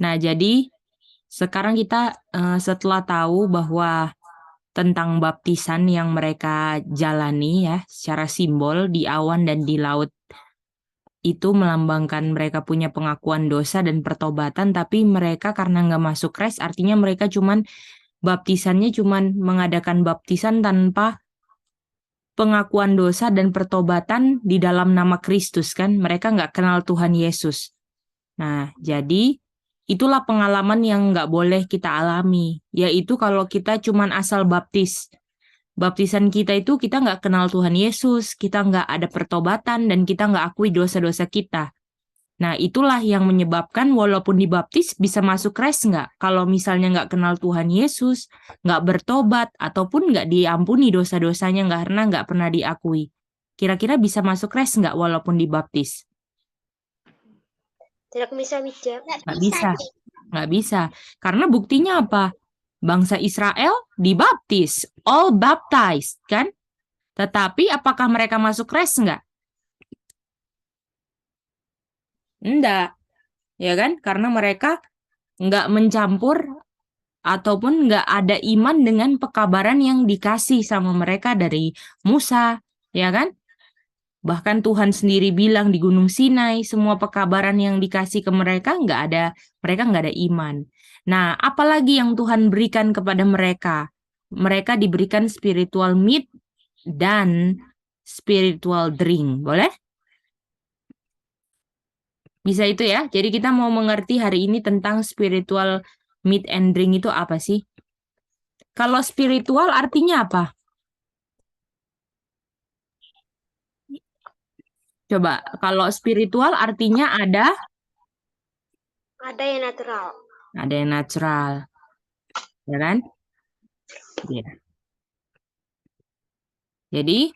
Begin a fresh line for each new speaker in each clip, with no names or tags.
Nah, jadi sekarang kita setelah tahu bahwa tentang baptisan yang mereka jalani ya secara simbol di awan dan di laut itu melambangkan mereka punya pengakuan dosa dan pertobatan, tapi mereka karena nggak masuk Kres, artinya mereka cuman baptisannya cuman mengadakan baptisan tanpa pengakuan dosa dan pertobatan di dalam nama Kristus kan, mereka nggak kenal Tuhan Yesus. Nah, jadi itulah pengalaman yang nggak boleh kita alami, yaitu kalau kita cuman asal baptis. Baptisan kita itu kita nggak kenal Tuhan Yesus, kita nggak ada pertobatan, dan kita nggak akui dosa-dosa kita. Nah, itulah yang menyebabkan walaupun dibaptis bisa masuk Kres nggak? Kalau misalnya nggak kenal Tuhan Yesus, nggak bertobat, ataupun nggak diampuni dosa-dosanya karena nggak pernah diakui. Kira-kira bisa masuk Kres nggak walaupun dibaptis?
Tidak bisa bicara.
Nggak bisa. Nggak bisa. Karena buktinya apa? Bangsa Israel dibaptis. All baptized, kan? Tetapi apakah mereka masuk Kres nggak? Enggak. Ya kan? Karena mereka nggak mencampur ataupun nggak ada iman dengan pekabaran yang dikasih sama mereka dari Musa, ya kan? Bahkan Tuhan sendiri bilang di Gunung Sinai, semua pekabaran yang dikasih ke mereka nggak ada iman. Nah, apalagi yang Tuhan berikan kepada mereka? Mereka diberikan spiritual meat dan spiritual drink, boleh? Bisa itu ya. Jadi kita mau mengerti hari ini tentang spiritual meat and drink itu apa sih? Kalau spiritual artinya apa? Coba, kalau spiritual artinya
Ada yang natural.
ada yang natural, ya kan? Ya. Jadi,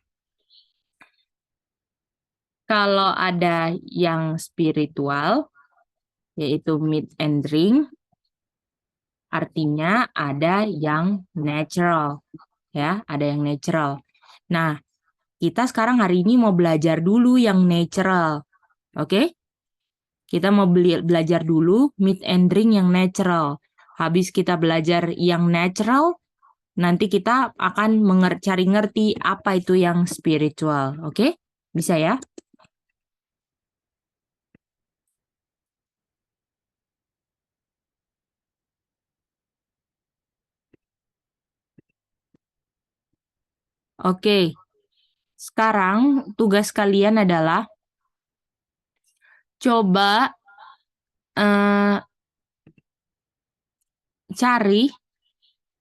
kalau ada yang spiritual, yaitu meat and drink, artinya ada yang natural, ya, ada yang natural. Nah, kita sekarang hari ini mau belajar dulu yang natural, oke? Kita mau belajar dulu meat and drink yang natural. Habis kita belajar yang natural, nanti kita akan cari ngerti apa itu yang spiritual, oke? Bisa ya? Oke, sekarang tugas kalian adalah coba eh, cari,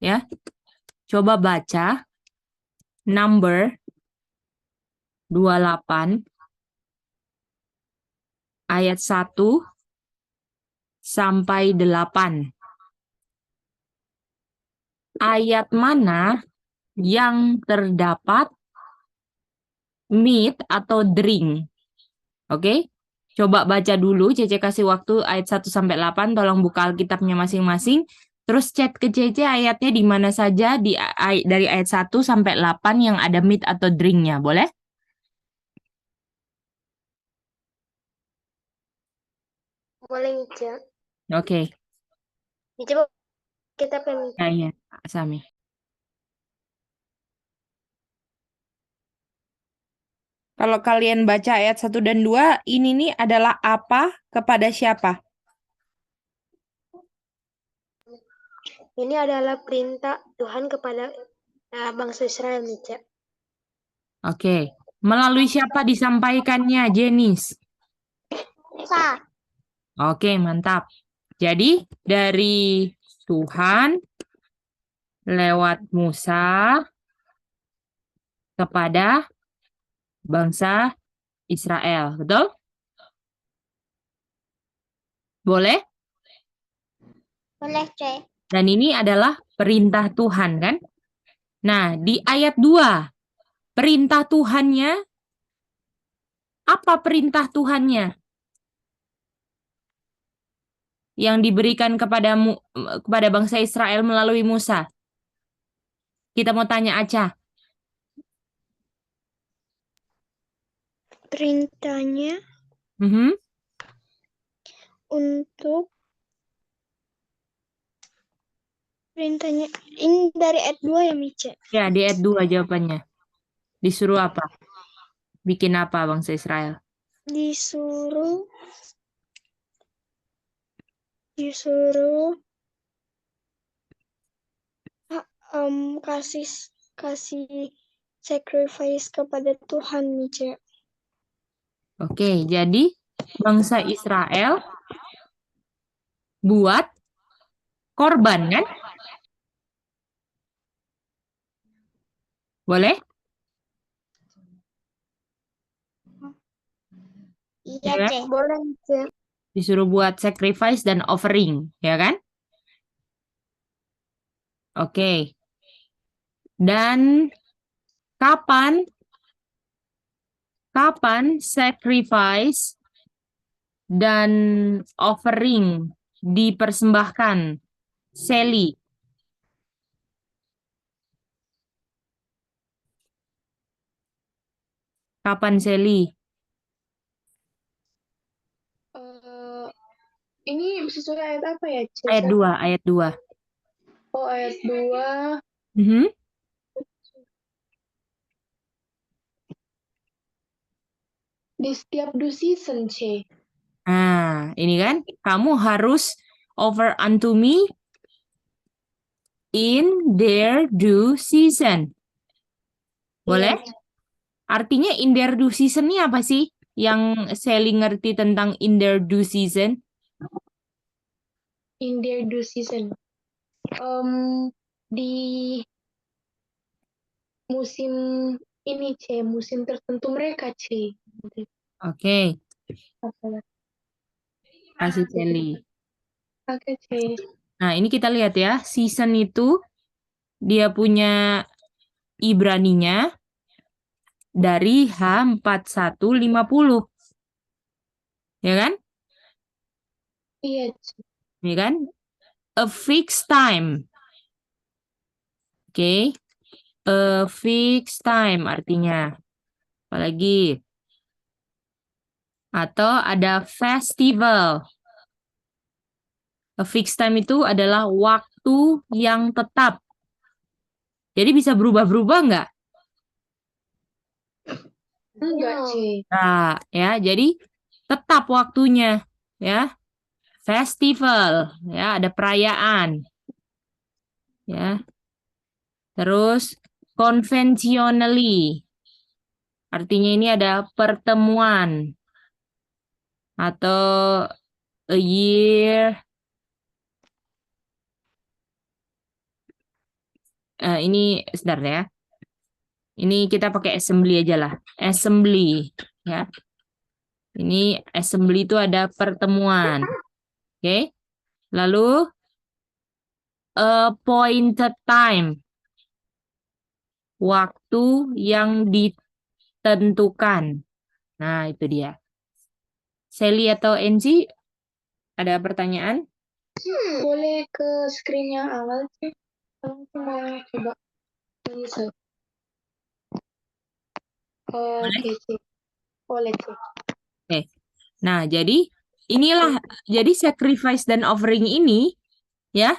ya, coba baca number 28 ayat 1 sampai 8. Ayat mana yang terdapat meat atau drink? Oke? Coba baca dulu, Cece kasih waktu ayat 1 sampai 8, tolong buka Alkitabnya masing-masing. Terus chat ke Cece ayatnya di mana saja dari ayat 1 sampai 8 yang ada meat atau drinknya, boleh?
Boleh bicara.
Oke.
Coba kita pengen.
Ya, ya, Sami. Kalau kalian baca ayat 1 dan 2, ini nih adalah apa kepada siapa?
Ini adalah perintah Tuhan kepada bangsa Israel, Nica.
Oke. Melalui siapa disampaikannya, Jenis?
Musa.
Oke, mantap. Jadi, dari Tuhan lewat Musa kepada bangsa Israel, betul? Boleh?
Boleh, Cek.
Dan ini adalah perintah Tuhan, kan? Nah, di ayat 2, perintah Tuhannya, apa perintah Tuhannya yang diberikan kepada bangsa Israel melalui Musa? Kita mau tanya Aca.
Perintahnya
Mhm.
untuk Perintahnya ini dari ayat 2 ya, Mice?
Ya, di ayat 2 jawabannya. Disuruh apa? Bikin apa bangsa Israel?
Disuruh kasih sacrifice kepada Tuhan, Mice.
Oke, jadi bangsa Israel buat korban kan? Boleh?
Iya,
Ya.
Cek. Boleh, Cek.
Disuruh buat sacrifice dan offering, ya kan? Oke. Dan kapan sacrifice dan offering dipersembahkan? Sally. Kapan Sally?
Ini sesuai ayat apa ya, Cesa?
Ayat 2, ayat 2.
Oh, ayat 2.
Mhm.
Di setiap due season, C.
Nah, ini kan kamu harus offer unto me in their due season. Boleh?
Iya,
Artinya in their due season ini apa sih? Yang Sally ngerti tentang in their due season?
in their due season. Di musim ini, C. Musim tertentu mereka, C.
Oke,
Apa?
kasih Sally.
Oke, C.
Nah, ini kita lihat ya, season itu dia punya Ibraninya dari H4150. Ya kan?
Iya, C.
Ya kan? A fixed time. Oke. A fixed time artinya. Apalagi? Atau ada festival. A fixed time itu adalah waktu yang tetap. Jadi bisa berubah-berubah nggak?
Enggak, C.
Nah, ya, jadi tetap waktunya, ya. Festival, ya, ada perayaan, ya. Terus conventionally, artinya ini ada pertemuan atau a year. Ini sebentar ya. Ini kita pakai assembly aja lah. Assembly, ya. Ini assembly itu ada pertemuan. Oke. Lalu appointed time. Waktu yang ditentukan. Nah, itu dia. Sally atau Angie, ada pertanyaan?
Boleh ke screen yang awal, C? Aku mau coba bisa. Oke, C. Boleh, C.
Oke. Nah, jadi inilah, jadi sacrifice dan offering ini, ya,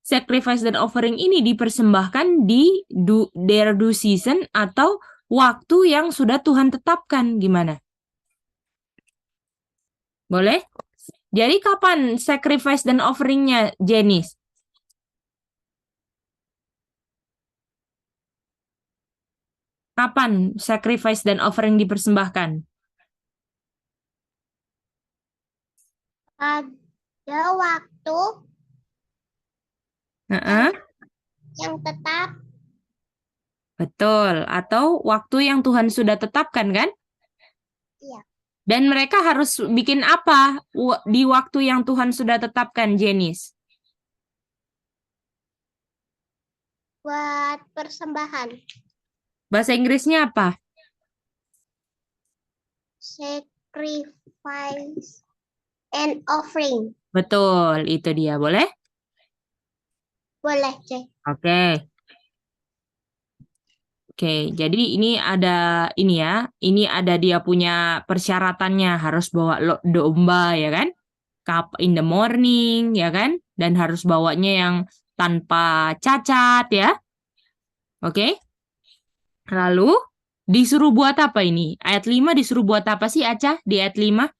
sacrifice dan offering ini dipersembahkan di their due season atau waktu yang sudah Tuhan tetapkan. Gimana? Boleh? Jadi kapan sacrifice dan offering-nya, Jenis? Kapan sacrifice dan offering dipersembahkan?
Ada waktu
Heeh.
yang tetap.
Betul. Atau waktu yang Tuhan sudah tetapkan, kan?
Iya.
Dan mereka harus bikin apa di waktu yang Tuhan sudah tetapkan, Jenis?
Buat persembahan.
Bahasa Inggrisnya apa?
Sacrifice and offering.
Betul, itu dia. Boleh?
Boleh, Cek.
Oke. Oke, jadi ini ada ini ya. Ini ada dia punya persyaratannya, harus bawa domba ya kan? Cup in the morning ya kan? Dan harus bawanya yang tanpa cacat ya. Oke. Lalu disuruh buat apa ini? Ayat 5 disuruh buat apa sih, Aca? Di ayat 5?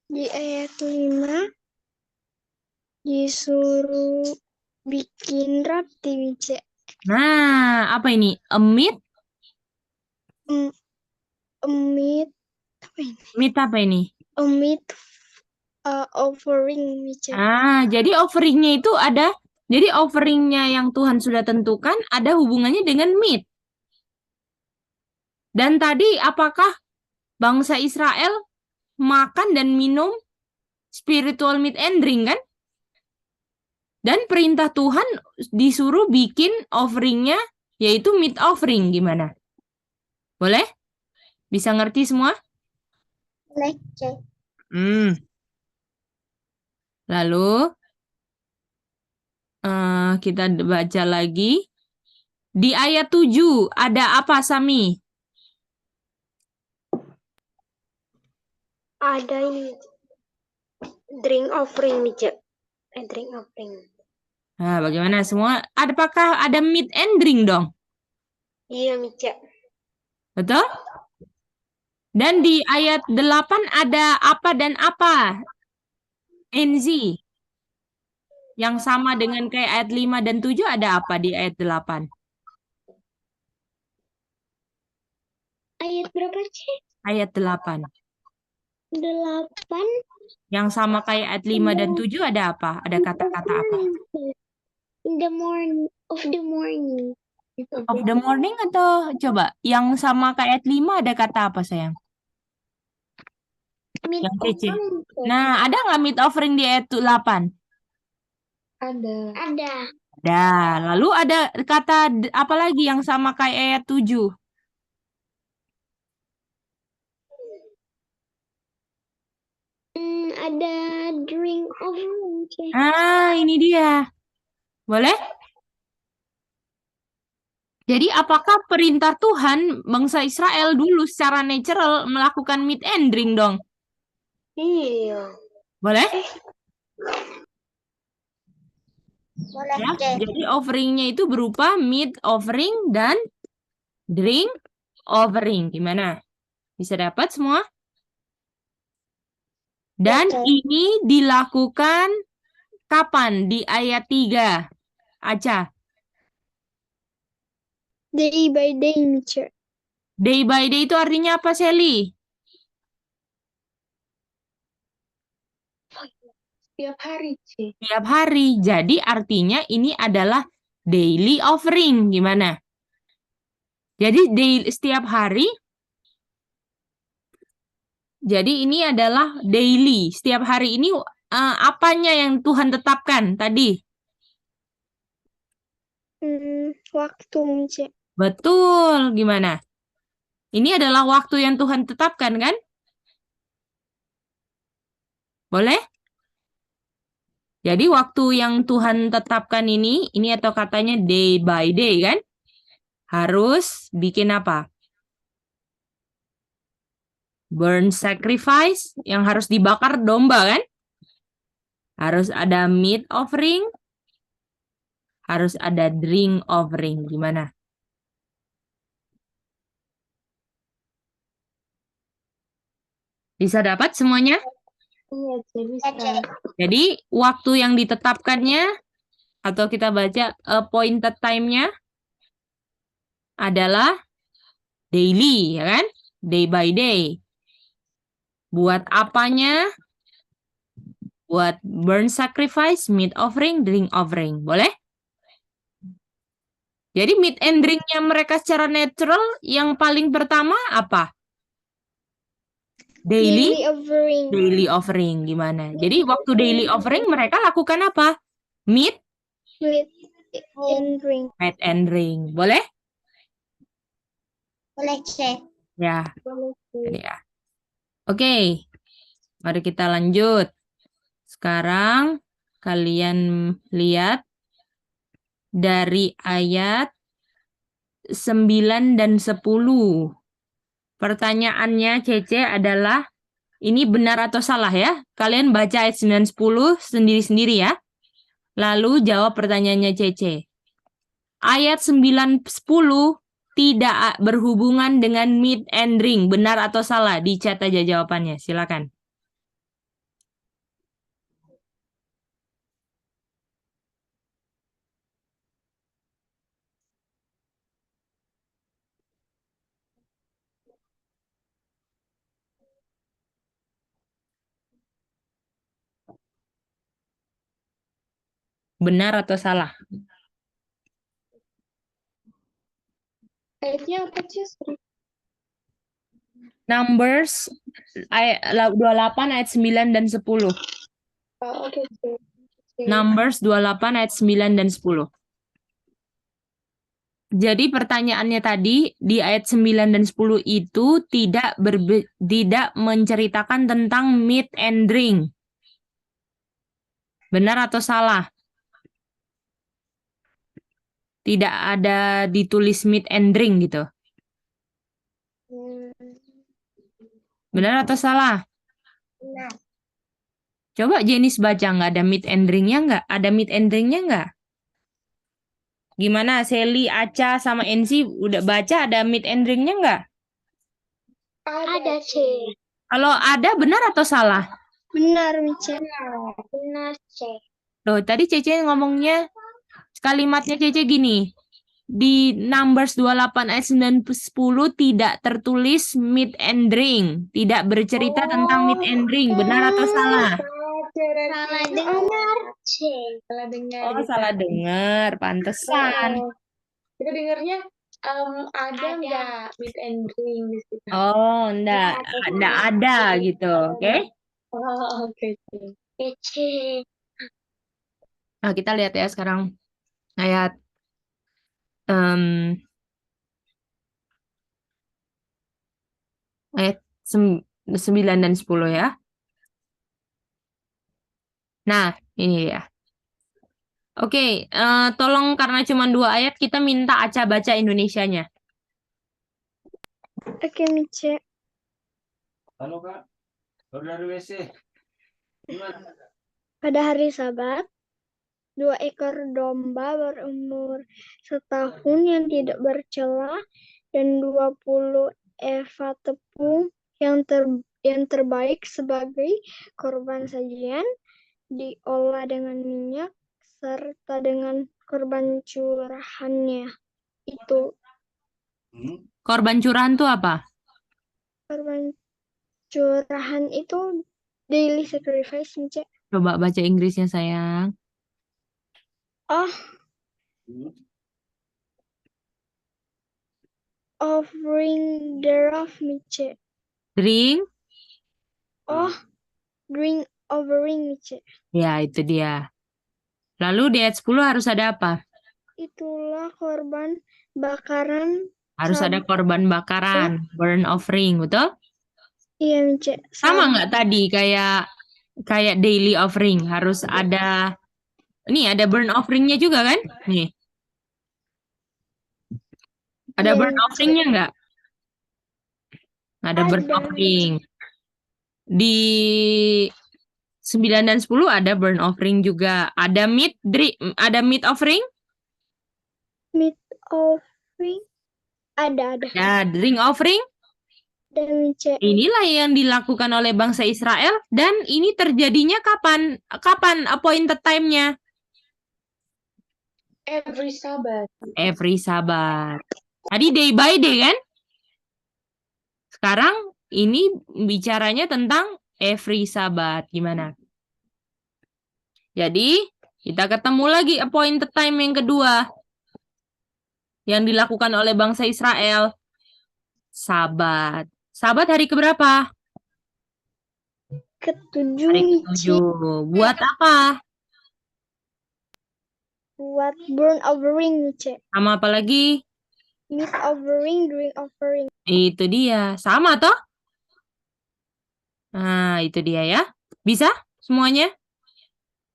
Di ayat 5 disuruh bikin roti, Mice.
Nah, apa ini? Meat?
Meat apa ini?
Meat apa ini?
Meat offering, Mice.
Jadi offeringnya itu ada, jadi offeringnya yang Tuhan sudah tentukan ada hubungannya dengan meat. Dan tadi apakah bangsa Israel makan dan minum spiritual meat and drink kan? Dan perintah Tuhan disuruh bikin offeringnya yaitu meat offering. Gimana? Boleh? Bisa ngerti semua?
Boleh, C.
Lalu kita baca lagi. Di ayat 7 ada apa, Sami?
Ada ini drink offering, Mice. Drink offering.
Nah, bagaimana semua? Apakah ada meat and drink dong?
Iya, Mice.
Betul? Dan di ayat 8 ada apa dan apa? NZ. Yang sama dengan kayak ayat 5 dan 7 ada apa di ayat 8?
Ayat berapa, Ci?
Ayat 8.
8.
Yang sama kayak ayat 5 dan 7 ada apa? Ada kata-kata apa?
In the morning, of the morning.
Of the morning atau coba yang sama kayak ayat 5 ada kata apa, sayang?
Meat
Yang Cici.
offering.
Nah, ada nggak meat offering di ayat 8?
Ada.
Ada. Lalu ada kata apa lagi yang sama kayak ayat 7?
Ada drink offering.
Ini dia. Boleh? Jadi apakah perintah Tuhan bangsa Israel dulu secara natural melakukan meat and drink dong?
Iya.
Boleh?
Boleh,
Ya,
C.
jadi offeringnya itu berupa meat offering dan drink offering. Gimana? Bisa dapat semua? Dan
Oke.
ini dilakukan kapan? Di ayat 3. Aca.
Day by day, Mice.
Day by day itu artinya apa, Sally?
Setiap hari, Ci.
Tiap hari. Jadi artinya ini adalah daily offering. Gimana? Jadi setiap hari. Jadi ini adalah daily. Setiap hari ini apanya yang Tuhan tetapkan tadi?
Waktu, Mice.
Betul. Gimana? Ini adalah waktu yang Tuhan tetapkan kan? Boleh? Jadi waktu yang Tuhan tetapkan ini atau katanya day by day kan? Harus bikin apa? Burn sacrifice, yang harus dibakar domba kan? Harus ada meat offering, harus ada drink offering. Gimana? Bisa dapat semuanya?
Iya, Ci, bisa.
Jadi waktu yang ditetapkannya atau kita baca appointed time-nya adalah daily, ya kan? Day by day. Buat apanya? Buat burn sacrifice, meat offering, drink offering. Boleh? Jadi meat and drink-nya mereka secara natural yang paling pertama apa? Daily
offering.
Daily offering. Gimana? Jadi waktu daily offering mereka lakukan apa? Meat
And drink.
and drink. Boleh?
Boleh, C.
Ya. Ya. Oke. Mari kita lanjut. Sekarang kalian lihat dari ayat 9 dan 10. Pertanyaannya Cece adalah Ini benar atau salah ya? Kalian baca ayat 9-10 sendiri-sendiri ya. Lalu jawab pertanyaannya Cece. Ayat 9-10 tidak berhubungan dengan meat and drink. Benar atau salah? Di chat aja jawabannya. Silakan. Benar atau salah?
Ayatnya apa sih?
Numbers ayat 28 ayat 9 dan 10.
Oke.
Numbers 28 ayat 9 dan 10. Jadi pertanyaannya tadi di ayat 9 dan 10 itu tidak menceritakan tentang meat and drink. Benar atau salah? Tidak ada ditulis meat and drink gitu. Benar atau salah?
Benar.
Coba Jenis baca, nggak ada meat and drink-nya nggak? Ada meat and drink-nya nggak? Gimana Sally, Aca, sama Enzi udah baca ada meat and drink-nya nggak?
Ada, C.
Kalau ada benar atau salah?
Benar, C. Benar, C.
Loh, tadi Cece ngomongnya kalimatnya Cece gini. Di Numbers 28 ayat 9 10 tidak tertulis meat and drink. Tidak bercerita tentang meat and drink. Benar atau salah?
Salah dengar, C.
Salah dengar.
Oh, salah dengar. Pantesan.
Kita dengarnya ada nggak meat and drink di situ?
Oh, enggak ada gitu. Oke?
Oh, oke.
C.
Nah, kita lihat ya sekarang ayat ayat 9 dan 10 ya. Nah, ini ya. Oke, tolong karena cuma 2 ayat kita minta Aca baca Indonesianya.
Oke, C.
Halo Kak, baru dari WC. Gimana?
Pada hari Sabat, 2 ekor domba berumur setahun yang tidak bercela dan 20 eva tepung yang terbaik sebagai korban sajian diolah dengan minyak serta dengan korban curahannya. Itu
Korban curahan itu apa?
korban curahan itu daily sacrifice, Mice.
Coba baca Inggrisnya sayang.
Oh, offering thereof, Mice.
Drink?
Oh, drink offering, Mice.
Ya, itu dia. Lalu di ayat 10 harus ada apa?
Itulah korban bakaran.
Harus ada korban bakaran, burn offering, betul?
Iya, Mice.
Sama nggak tadi kayak daily offering, harus ada. Nih, ada burn offering-nya juga kan? Nih. Ada
Iya,
burn
Mice.
offering-nya nggak? Ada burn
Ada.
offering. Di 9 dan 10 ada burn offering juga. Ada meat offering?
Meat offering. Ada.
Ya, drink offering?
Dan Mice.
Inilah yang dilakukan oleh bangsa Israel dan ini terjadinya kapan? Kapan appointed time-nya?
Every Sabat.
Every Sabat. Tadi day by day kan? Sekarang ini bicaranya tentang every Sabat. Gimana? Jadi, kita ketemu lagi appointed time yang kedua. Yang dilakukan oleh bangsa Israel. Sabat. Sabat hari keberapa?
Ketujuh,
Hari
Mice.
ke-7. Buat apa?
Buat burn offering, Mice.
Sama apa lagi?
Meat offering, drink offering.
Itu dia. Sama toh? Nah, itu dia ya. Bisa semuanya?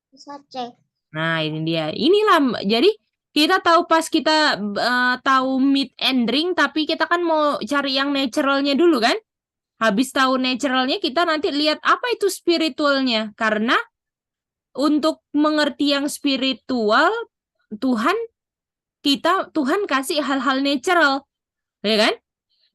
Bisa, cek.
Nah, ini dia. Inilah, jadi kita tahu pas kita tahu meat and drink, tapi kita kan mau cari yang naturalnya dulu kan? Habis tahu naturalnya, kita nanti lihat apa itu spiritualnya. Karena untuk mengerti yang spiritual, Tuhan kasih hal-hal natural, ya kan?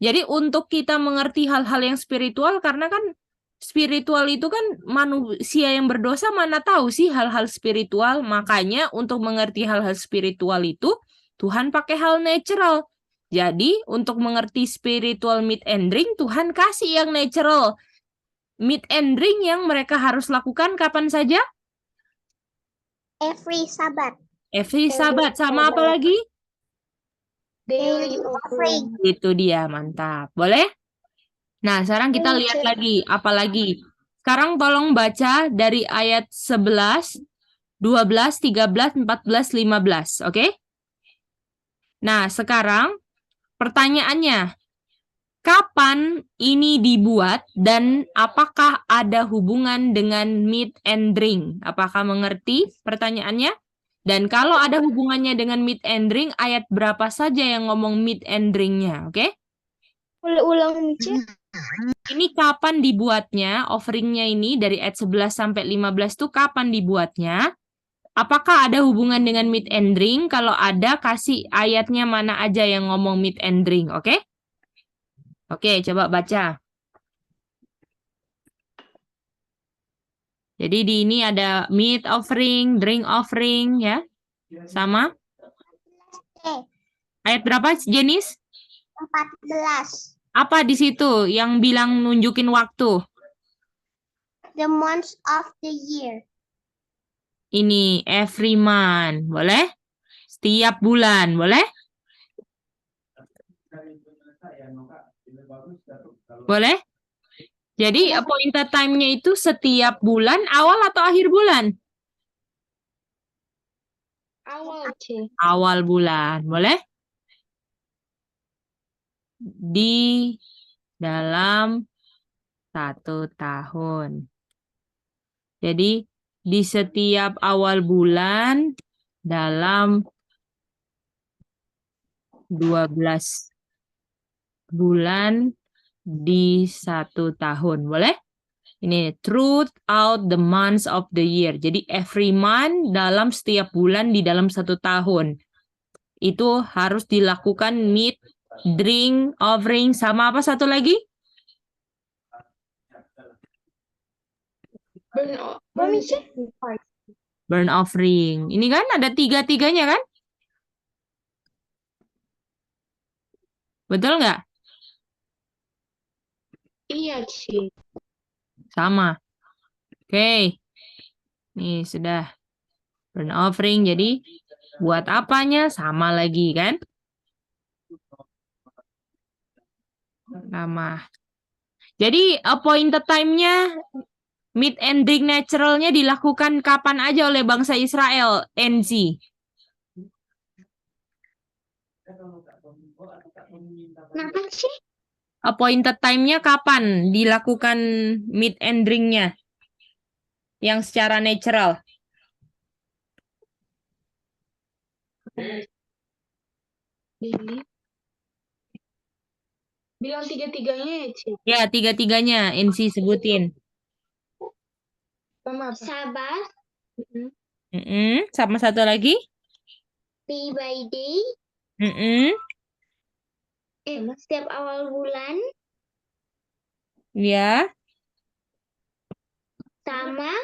Jadi untuk kita mengerti hal-hal yang spiritual, karena kan spiritual itu kan manusia yang berdosa mana tahu sih hal-hal spiritual. Makanya untuk mengerti hal-hal spiritual itu, Tuhan pakai hal natural. Jadi, untuk mengerti spiritual meat and drink, Tuhan kasih yang natural. Meat and drink yang mereka harus lakukan kapan saja?
Every Sabbath.
Every Sabat. Sama apa lagi?
Daily
Daily
offering.
offering.
Itu dia, mantap. Boleh? Nah, sekarang kita lihat lagi. Apa lagi? Sekarang tolong baca dari ayat 11, 12, 13, 14, 15. Oke? Nah, sekarang pertanyaannya, kapan ini dibuat dan apakah ada hubungan dengan meat and drink? Apakah mengerti pertanyaannya? Dan kalau ada hubungannya dengan meat and drink, ayat berapa saja yang ngomong meat and drink-nya? Oke?
Boleh ulang Mice?
Ini kapan dibuatnya? Offering-nya ini dari ayat 11 sampai 15 tuh kapan dibuatnya? Apakah ada hubungan dengan meat and drink? Kalau ada, kasih ayatnya mana aja yang ngomong meat and drink, oke? Oke, coba baca. Jadi di ini ada meat offering, drink offering, ya. Sama.
Eh,
Ayat berapa, Jenis?
14.
Apa di situ yang bilang nunjukin waktu?
The months of the year.
Ini every month, boleh? Setiap bulan, boleh? Boleh? Jadi appointed time-nya itu setiap bulan, awal atau akhir bulan?
Awal, C.
Awal bulan, boleh? Di dalam 1 tahun. Jadi di setiap awal bulan dalam 12 bulan di 1 tahun, boleh? Ini throughout the months of the year. Jadi every month dalam setiap bulan di dalam 1 tahun. Itu harus dilakukan meat, drink, offering, sama apa satu lagi?
Burn
Burn offering. Ini kan ada tiga-tiganya kan? Betul nggak?
Iya, C.
Sama. Oke. Nih sudah. Burn offering. Jadi buat apanya? Sama lagi kan? Sama. Jadi appointed time-nya meat and drink natural-nya dilakukan kapan aja oleh bangsa Israel, NC?
Kenapa sih?
Appointed time-nya kapan dilakukan meat and drink-nya? Yang secara natural.
Daily. Bilang tiga-tiganya ya, C.
Ya, tiga-tiganya NC sebutin.
Sama apa?
Sabbath,
Sama satu lagi?
day by day, setiap awal bulan,
Ya.
sama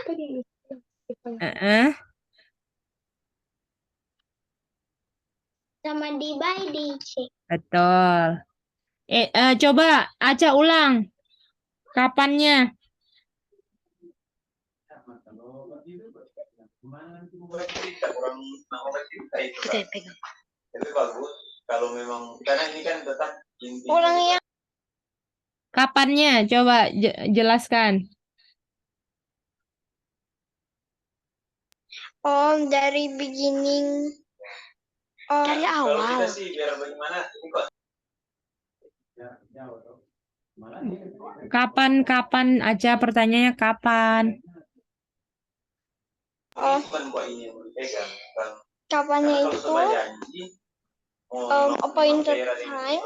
sama day by day.
Betul. Coba Aca ulang. Kapannya?
Tapi bagus kalau memang karena ini kan tetap inti.
Ulang ya.
Kapannya? Coba jelaskan.
Dari beginning. Dari awal.
Kita sih biar bagaimana ini kok.
Kapan Aca pertanyaannya kapan?
Bukan kok ini yang pegang.
Kapannya
Kalau
itu
sudah janji,
Appointed time.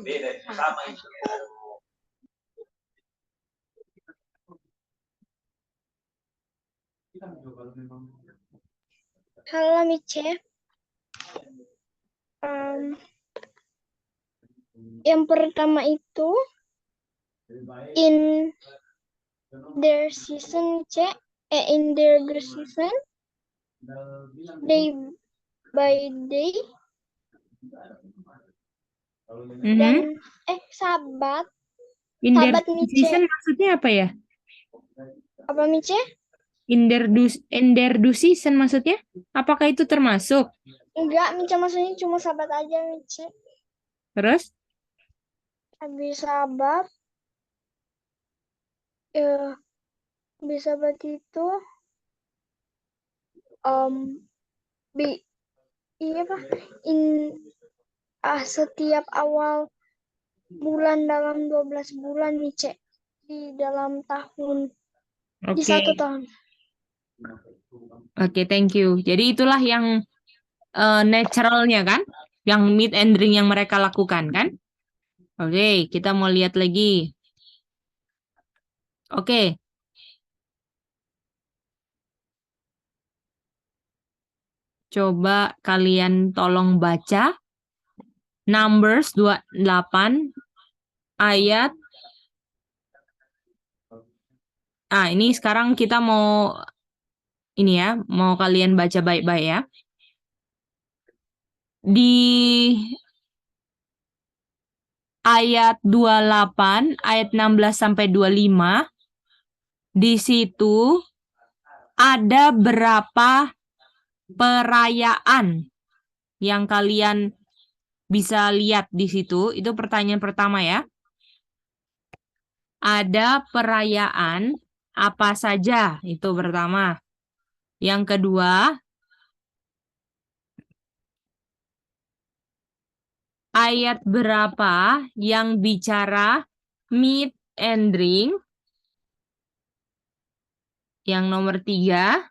Beda, sama itu.
Halo Mice. Yang pertama itu in their season Mice, in their season day by day dan sahabat
In their
Sahabat Mice.
season maksudnya apa ya?
apa Mice?
In their season maksudnya? Apakah itu termasuk?
Enggak, Mice maksudnya cuma sahabat aja Mice.
Terus?
Habis sahabat habis sahabat itu setiap awal bulan dalam 12 bulan Mice di dalam tahun di
Oke.
satu tahun.
Oke, thank you. Jadi itulah yang naturalnya kan? Yang meet and drink yang mereka lakukan kan? Oke, kita mau lihat lagi. Oke. Coba kalian tolong baca Numbers 28 ayat. Ini sekarang kita mau mau kalian baca baik-baik ya. Di ayat 28, ayat 16 sampai 25, di situ ada berapa perayaan yang kalian bisa lihat di situ. Itu pertanyaan pertama ya. Ada perayaan apa saja? Itu pertama. Yang kedua, ayat berapa yang bicara meat and drink? Yang nomor 3,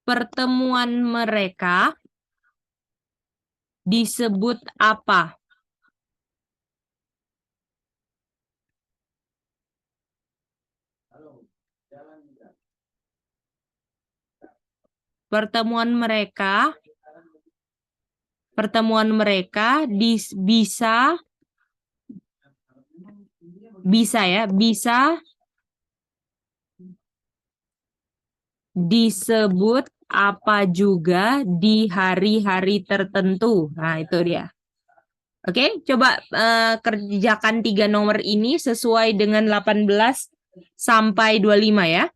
pertemuan mereka disebut apa? Pertemuan mereka bisa disebut apa juga di hari-hari tertentu. Nah, itu dia. Oke, coba kerjakan 3 nomor ini sesuai dengan 18 sampai 25 ya.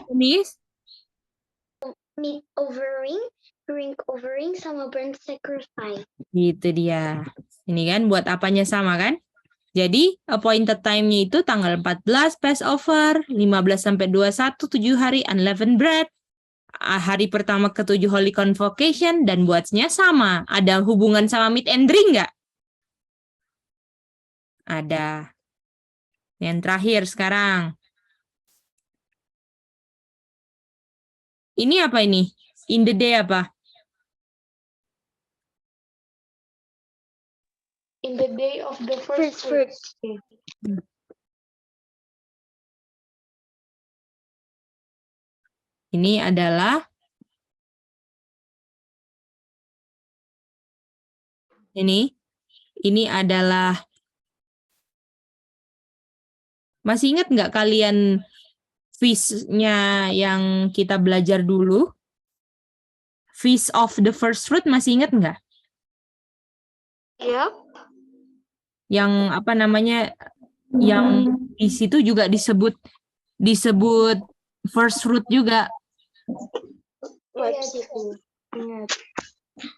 Tulis.
Meat offering, drink offering, sama burnt sacrifice.
Gitu dia. Ini kan buat apanya sama kan? Jadi appointed time-nya itu tanggal 14 Passover, 15 sampai 21 7 hari unleavened bread. Hari pertama ke-7 Holy Convocation dan buatnya sama. Ada hubungan sama meat and drink nggak? Ada. Yang terakhir sekarang. Ini apa ini? In the day apa?
In the day of the first fruits.
Ini adalah ini adalah, masih ingat nggak kalian feast-nya yang kita belajar dulu? Feast of the first fruit masih ingat nggak?
Yep.
Yang apa namanya? Yang di situ juga disebut first fruit juga.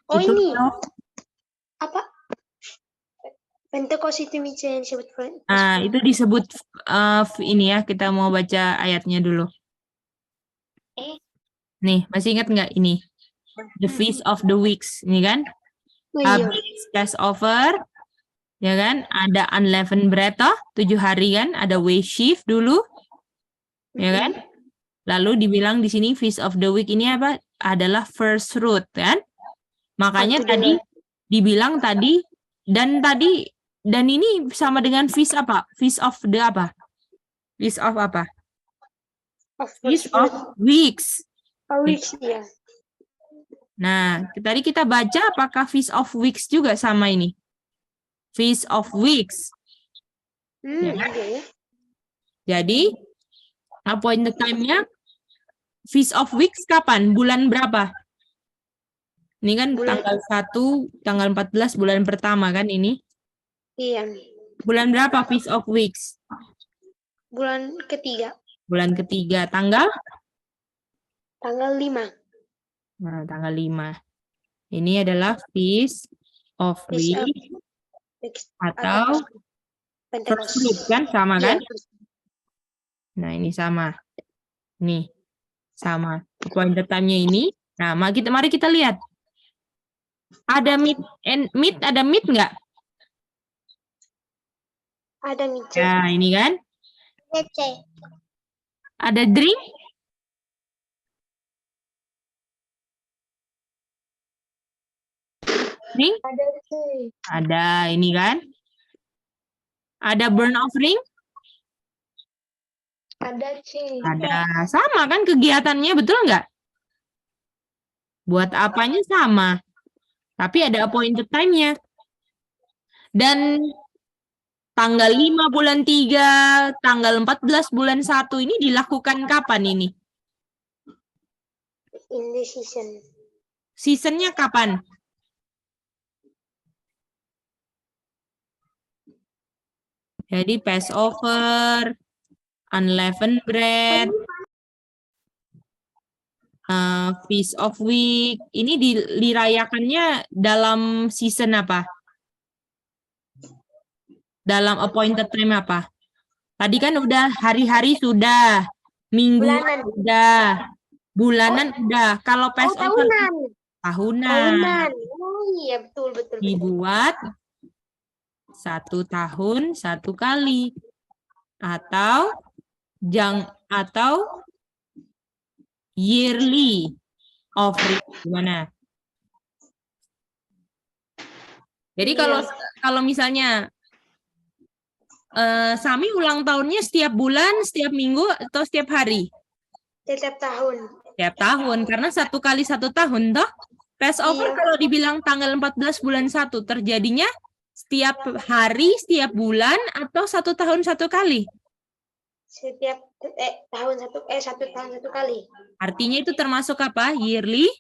Oh
Itu
ini
loh.
apa? Pentecost itu bisa yang disebut
Itu disebut ini ya, kita mau baca ayatnya dulu. Nih, masih ingat nggak ini? The Feast of the Weeks, ini kan? Habis Passover, ya kan? Ada unleavened bread, 7 hari kan? Ada Way-shift dulu, ya kan? Lalu dibilang di sini Feast of the Week ini apa? Adalah first fruit, kan? Makanya tadi dibilang tadi dan ini sama dengan feast apa? Feast of the apa? Feast of apa? Feast of Weeks.
Weeks, ya.
Nah, tadi kita baca apakah Feast of Weeks juga sama ini? Feast of Weeks. Ya kan?
Ya.
Jadi, appointed time-nya Feast of Weeks kapan? Bulan berapa? Ini kan tanggal 1, tanggal 14 bulan pertama kan ini?
Iya.
Bulan berapa Feast of Weeks?
Bulan ketiga.
Bulan ketiga, tanggal?
Tanggal 5.
Nah, tanggal 5. Ini adalah Feast of Weeks atau first fruit kan? Sama kan? Nah, ini sama. Nih, sama. Appointed time-nya ini. Nah, mari kita lihat. Ada meat nggak?
Ada meat.
Nah, ini kan? Ada drink? Drink? Ada, ini kan? Ada burnt offering?
Ada.
Ada. Sama kan kegiatannya, betul nggak? Buat apanya sama. Tapi ada appointed time-nya. Dan tanggal 5 bulan 3, tanggal 14 bulan 1 ini dilakukan kapan ini?
In the season.
Seasonnya kapan? Jadi Passover, unleavened bread, Feast of Week, ini dirayakannya dalam season apa? Dalam appointed time apa? Tadi kan udah hari-hari sudah, minggu udah, bulanan udah. Kalau Passover tahunan.
Oh iya, betul.
Dibuat 1 tahun 1 kali. Atau yearly offering, gimana? Jadi kalau misalnya Sami ulang tahunnya setiap bulan, setiap minggu, atau setiap hari?
Setiap tahun.
Setiap tahun, karena 1 kali 1 tahun, toh? Passover kalau dibilang tanggal 14 bulan 1, terjadinya setiap hari, setiap bulan, atau 1 tahun 1 kali?
Setiap tahun 1 tahun 1 kali.
Artinya itu termasuk apa? Yearly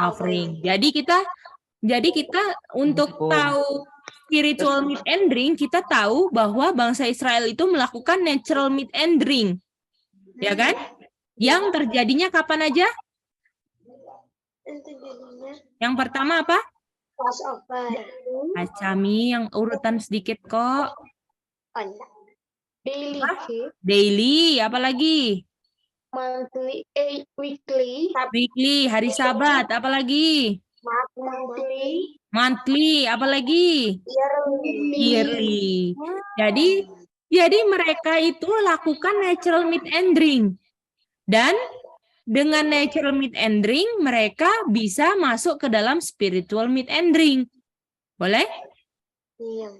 offering. Jadi kita untuk tahu spiritual meat and drink, kita tahu bahwa bangsa Israel itu melakukan natural meat and drink. Ya kan? Yang terjadinya kapan aja? Yang pertama apa?
Passover.
Acami yang urutan sedikit kok.
Daily.
Daily, apa lagi?
Monthly. Weekly.
Weekly, hari Sabat, apa lagi? Monthly, apa lagi? Yearly. Jadi mereka itu lakukan natural meat and drink. Dan dengan natural meat and drink, mereka bisa masuk ke dalam spiritual meat and drink. Boleh?
Iya.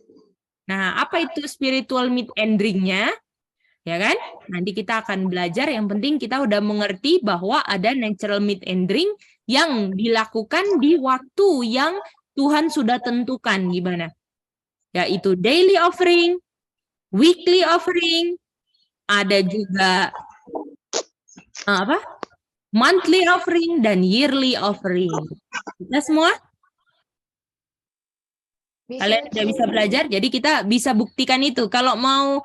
Nah, apa itu spiritual meat and drink-nya? Ya kan? Nanti kita akan belajar, yang penting kita udah mengerti bahwa ada natural meat and drink yang dilakukan di waktu yang Tuhan sudah tentukan. Gimana? Yaitu daily offering, weekly offering, ada juga monthly offering dan yearly offering. Kita semua? Kalian udah bisa belajar, jadi kita bisa buktikan itu. Kalau mau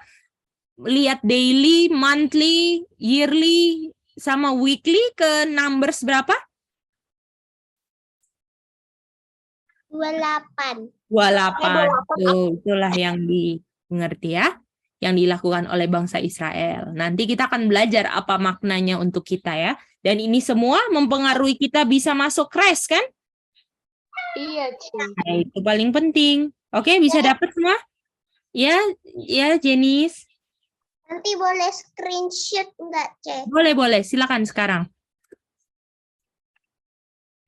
lihat daily, monthly, yearly, sama weekly ke numbers berapa?
28.
28. Tuh, itulah yang dimengerti ya, yang dilakukan oleh bangsa Israel. Nanti kita akan belajar apa maknanya untuk kita ya. Dan ini semua mempengaruhi kita bisa masuk kres kan?
Iya, Ci.
Nah, itu paling penting. Oke, bisa dapat semua? Ya, ya Jenis.
Nanti boleh screenshot enggak, Ce?
Boleh, silakan sekarang.